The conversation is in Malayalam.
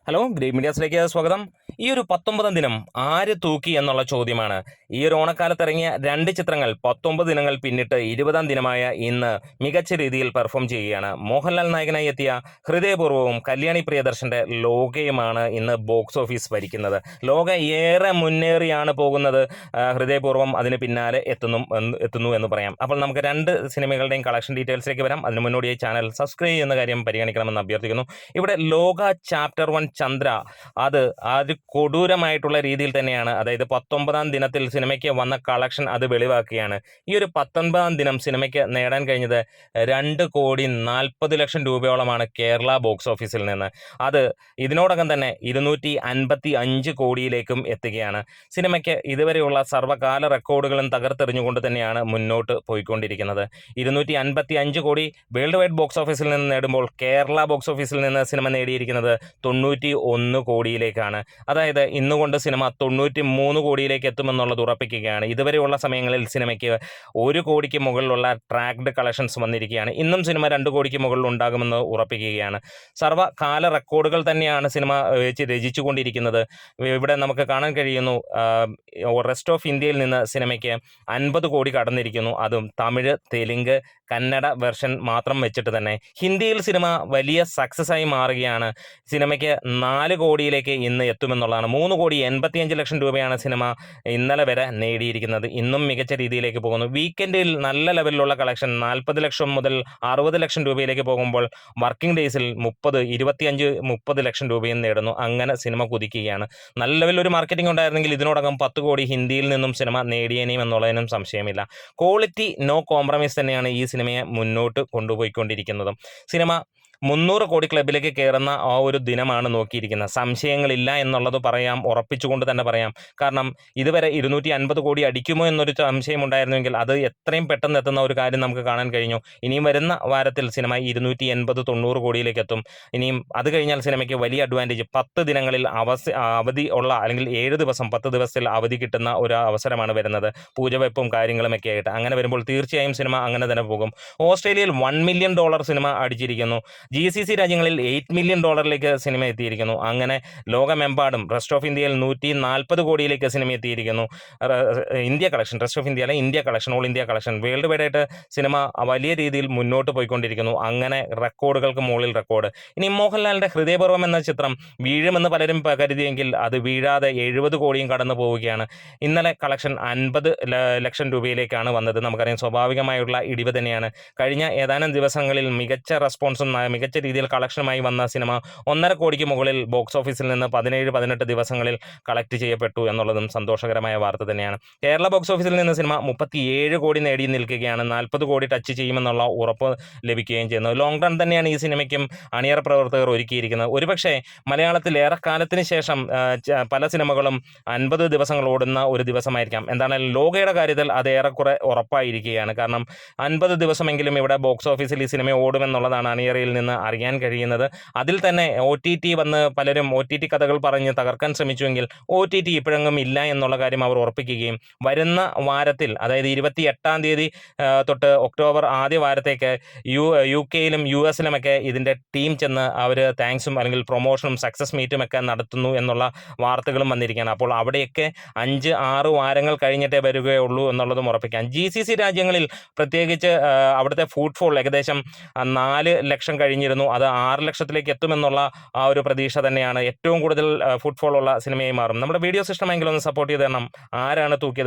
ഹലോ ഗ്രേറ്റ് മീഡിയാസിലേക്ക് സ്വാഗതം. ഈ ഒരു 19 ദിനം ആര് തൂക്കി എന്നുള്ള ചോദ്യമാണ്. ഈ ഒരു ഓണക്കാലത്ത് ഇറങ്ങിയ 2 ചിത്രങ്ങൾ 19 ദിനങ്ങൾ പിന്നിട്ട് 20-ാം ദിനമായ ഇന്ന് മികച്ച രീതിയിൽ പെർഫോം ചെയ്യുകയാണ്. മോഹൻലാൽ നായകനായി എത്തിയ ഹൃദയപൂർവ്വവും കല്യാണി പ്രിയദർശന്റെ ലോകയുമാണ് ഇന്ന് ബോക്സ് ഓഫീസ് ഭരിക്കുന്നത്. ലോക ഏറെ മുന്നേറിയാണ് പോകുന്നത്. ഹൃദയപൂർവ്വം അതിന് പിന്നാലെ എത്തുന്നു എന്ന് പറയാം. അപ്പോൾ നമുക്ക് 2 സിനിമകളുടെയും കളക്ഷൻ ഡീറ്റെയിൽസിലേക്ക് വരാം. അതിന് മുന്നോടിയായി ചാനൽ സബ്സ്ക്രൈബ് ചെയ്യുന്ന കാര്യം പരിഗണിക്കണമെന്ന് അഭ്യർത്ഥിക്കുന്നു. ഇവിടെ ലോക ചാപ്റ്റർ 1 ചന്ദ്ര അത് കൊടൂരമായിട്ടുള്ള രീതിയിൽ തന്നെയാണ്, അതായത് 19-ാം ദിനത്തിൽ സിനിമയ്ക്ക് വന്ന കളക്ഷൻ അത് വെളിവാക്കുകയാണ്. ഈ ഒരു 19-ാം ദിനം സിനിമയ്ക്ക് നേടാൻ കഴിഞ്ഞത് 2,40,00,000 രൂപയോളമാണ് കേരള ബോക്സ് ഓഫീസിൽ നിന്ന്. അത് ഇതിനോടകം തന്നെ 255 കോടിയിലേക്കും എത്തുകയാണ്. സിനിമയ്ക്ക് ഇതുവരെയുള്ള സർവ്വകാല റെക്കോർഡുകളും തകർത്തെറിഞ്ഞുകൊണ്ട് തന്നെയാണ് മുന്നോട്ട് പോയിക്കൊണ്ടിരിക്കുന്നത്. 255 കോടി വേൾഡ് വൈഡ് ബോക്സ് ഓഫീസിൽ നിന്ന് നേടുമ്പോൾ കേരള ബോക്സ് ഓഫീസിൽ നിന്ന് സിനിമ നേടിയിരിക്കുന്നത് 91 കോടിയിലേക്കാണ്. അതായത് ഇന്നുകൊണ്ട് സിനിമ 93 കോടിയിലേക്ക് എത്തുമെന്നുള്ളത് ഉറപ്പിക്കുകയാണ്. ഇതുവരെയുള്ള സമയങ്ങളിൽ സിനിമയ്ക്ക് 1 കോടിക്ക് മുകളിലുള്ള ട്രാക്ഡ് കളക്ഷൻസ് വന്നിരിക്കുകയാണ്. ഇന്നും സിനിമ 2 കോടിക്ക് മുകളിൽ ഉണ്ടാകുമെന്ന് ഉറപ്പിക്കുകയാണ്. സർവ്വകാല റെക്കോർഡുകൾ തന്നെയാണ് സിനിമ രചിച്ചുകൊണ്ടിരിക്കുന്നത്. ഇവിടെ നമുക്ക് കാണാൻ കഴിയുന്നു, റെസ്റ്റ് ഓഫ് ഇന്ത്യയിൽ നിന്ന് സിനിമയ്ക്ക് 50 കോടി കടന്നിരിക്കുന്നു. അതും തമിഴ്, തെലുങ്ക്, കന്നഡ വെർഷൻ മാത്രം വെച്ചിട്ട് തന്നെ. ഹിന്ദിയിൽ സിനിമ വലിയ സക്സസ് ആയി മാറുകയാണ്. സിനിമയ്ക്ക് 4 കോടിയിലേക്ക് ഇന്ന് എത്തുമെന്നുള്ളതാണ്. 3,85,00,000 രൂപയാണ് സിനിമ ഇന്നലെ വരെ നേടിയിരിക്കുന്നത്. ഇന്നും മികച്ച രീതിയിലേക്ക് പോകുന്നു. വീക്കെൻഡിൽ നല്ല ലെവലിലുള്ള കളക്ഷൻ 40 ലക്ഷം മുതൽ 60 ലക്ഷം രൂപയിലേക്ക് പോകുമ്പോൾ വർക്കിംഗ് ഡേയ്സിൽ 25-30 ലക്ഷം രൂപയും നേടുന്നു. അങ്ങനെ സിനിമ കുതിക്കുകയാണ്. നല്ല ലെവലൊരു മാർക്കറ്റിംഗ് ഉണ്ടായിരുന്നെങ്കിൽ ഇതിനോടകം 10 കോടി ഹിന്ദിയിൽ നിന്നും സിനിമ നേടിയേനെയും എന്നുള്ളതിനും സംശയമില്ല. ക്വാളിറ്റി നോ കോംപ്രമൈസ് തന്നെയാണ് ഈ സിനിമയെ മുന്നോട്ട് കൊണ്ടുപോയിക്കൊണ്ടിരിക്കുന്നതും. സിനിമ 300 കോടി ക്ലബിലേക്ക് കയറുന്ന ആ ഒരു ദിനമാണ് നോക്കിയിരിക്കുന്നത്. സംശയങ്ങളില്ല എന്നുള്ളത് പറയാം, ഉറപ്പിച്ചുകൊണ്ട് തന്നെ പറയാം. കാരണം ഇതുവരെ 250 കോടി അടിക്കുമോ എന്നൊരു സംശയം ഉണ്ടായിരുന്നുവെങ്കിൽ അത് എത്രയും പെട്ടെന്ന് എത്തുന്ന ഒരു കാര്യം നമുക്ക് കാണാൻ കഴിഞ്ഞു. ഇനിയും വരുന്ന വാരത്തിൽ സിനിമ 280-90 കോടിയിലേക്ക് എത്തും. ഇനിയും അത് കഴിഞ്ഞാൽ സിനിമയ്ക്ക് വലിയ അഡ്വാൻറ്റേജ് 10 ദിനങ്ങളിൽ അവധി ഉള്ള, അല്ലെങ്കിൽ 7 ദിവസം 10 ദിവസത്തിൽ അവധി കിട്ടുന്ന ഒരു അവസരമാണ് വരുന്നത്, പൂജവെപ്പും കാര്യങ്ങളുമൊക്കെ ആയിട്ട്. അങ്ങനെ വരുമ്പോൾ തീർച്ചയായും സിനിമ അങ്ങനെ തന്നെ പോകും. ഓസ്ട്രേലിയയിൽ $1 മില്യൺ സിനിമ അടിച്ചിരിക്കുന്നു. GCC രാജ്യങ്ങളിൽ $8 മില്യൺ സിനിമ എത്തിയിരിക്കുന്നു. അങ്ങനെ ലോകമെമ്പാടും റെസ്റ്റ് ഓഫ് ഇന്ത്യയിൽ 140 കോടിയിലേക്ക് സിനിമ എത്തിയിരിക്കുന്നു. India collection, rest of India അല്ല, India collection, all India collection, world wide ആയിട്ട് സിനിമ വലിയ രീതിയിൽ മുന്നോട്ട് പോയിക്കൊണ്ടിരിക്കുന്നു. അങ്ങനെ റെക്കോർഡുകൾക്ക് മുകളിൽ റെക്കോർഡ്. ഇനി മോഹൻലാലിൻ്റെ ഹൃദയപൂർവ്വം എന്ന ചിത്രം വീഴുമെന്ന് പലരും കരുതിയെങ്കിൽ അത് വീഴാതെ 70 കോടിയും കടന്നു പോവുകയാണ്. ഇന്നലെ കളക്ഷൻ 50 ലക്ഷം രൂപയിലേക്കാണ് വന്നത്. നമുക്കറിയാം, സ്വാഭാവികമായുള്ള ഇടിവ് തന്നെയാണ്. കഴിഞ്ഞ ഏതാനും ദിവസങ്ങളിൽ മികച്ച റെസ്പോൺസും മികച്ച രീതിയിൽ കളക്ഷനുമായി വന്ന സിനിമ 1.5 കോടിക്ക് മുകളിൽ ബോക്സ് ഓഫീസിൽ നിന്ന് 17-18 ദിവസങ്ങളിൽ കളക്ട് ചെയ്യപ്പെട്ടു എന്നുള്ളതും സന്തോഷകരമായ വാർത്ത തന്നെയാണ്. കേരള ബോക്സ് ഓഫീസിൽ നിന്ന് സിനിമ 37 കോടി നേടി നിൽക്കുകയാണ്. 40 കോടി ടച്ച് ചെയ്യുമെന്നുള്ള ഉറപ്പ് ലഭിക്കുകയും ചെയ്യുന്നു. ലോങ് റൺ തന്നെയാണ് ഈ സിനിമയ്ക്കും അണിയറ പ്രവർത്തകർ ഒരുക്കിയിരിക്കുന്നത്. ഒരുപക്ഷെ മലയാളത്തിൽ ഏറെക്കാലത്തിന് ശേഷം പല സിനിമകളും 50 ദിവസങ്ങൾ ഓടുന്ന ഒരു ദിവസമായിരിക്കാം. എന്താണെങ്കിലും ലോകയുടെ കാര്യത്തിൽ അത് ഏറെക്കുറെ ഉറപ്പായിരിക്കുകയാണ്. കാരണം 50 ദിവസമെങ്കിലും ഇവിടെ ബോക്സ് ഓഫീസിൽ ഈ സിനിമ ഓടുമെന്നുള്ളതാണ് അണിയറയിൽ നിന്ന് അറിയാൻ കഴിയുന്നത്. അതിൽ തന്നെ OTT വന്ന് പലരും OTT കഥകൾ പറഞ്ഞ് തകർക്കാൻ ശ്രമിച്ചുവെങ്കിൽ OTT ഇപ്പോഴെങ്ങും ഇല്ല എന്നുള്ള കാര്യം അവർ ഉറപ്പിക്കുകയും വരുന്ന വാരത്തിൽ, അതായത് 28-ാം തീയതി തൊട്ട് ഒക്ടോബർ ആദ്യ വാരത്തേക്ക് UK-യിലും US-ലുമൊക്കെ ഇതിൻ്റെ ടീം ചെന്ന് അവർ താങ്ക്സും അല്ലെങ്കിൽ പ്രൊമോഷനും സക്സസ് മീറ്റും ഒക്കെ നടത്തുന്നു എന്നുള്ള വാർത്തകളും വന്നിരിക്കുകയാണ്. അപ്പോൾ അവിടെയൊക്കെ 5-6 വാരങ്ങൾ കഴിഞ്ഞിട്ടേ വരികയുള്ളൂ എന്നുള്ളതും ഉറപ്പിക്കാം. GCC രാജ്യങ്ങളിൽ പ്രത്യേകിച്ച് അവിടുത്തെ ഫുട്ഫോൾ ഏകദേശം 4 ലക്ഷം കഴിഞ്ഞിരുന്നു. അത് 6 ലക്ഷത്തിലേക്ക് എത്തുമെന്നുള്ള ആ ഒരു പ്രതീക്ഷ തന്നെയാണ് ഏറ്റവും കൂടുതൽ ഫുട്ഫോൾ ഉള്ള സിനിമയായി മാറും. നമ്മുടെ വീഡിയോസ് ഇഷ്ടമെങ്കിൽ ഒന്ന് സപ്പോർട്ട് ചെയ്ത് തരണം. ആരാണ് തൂക്കിയത്?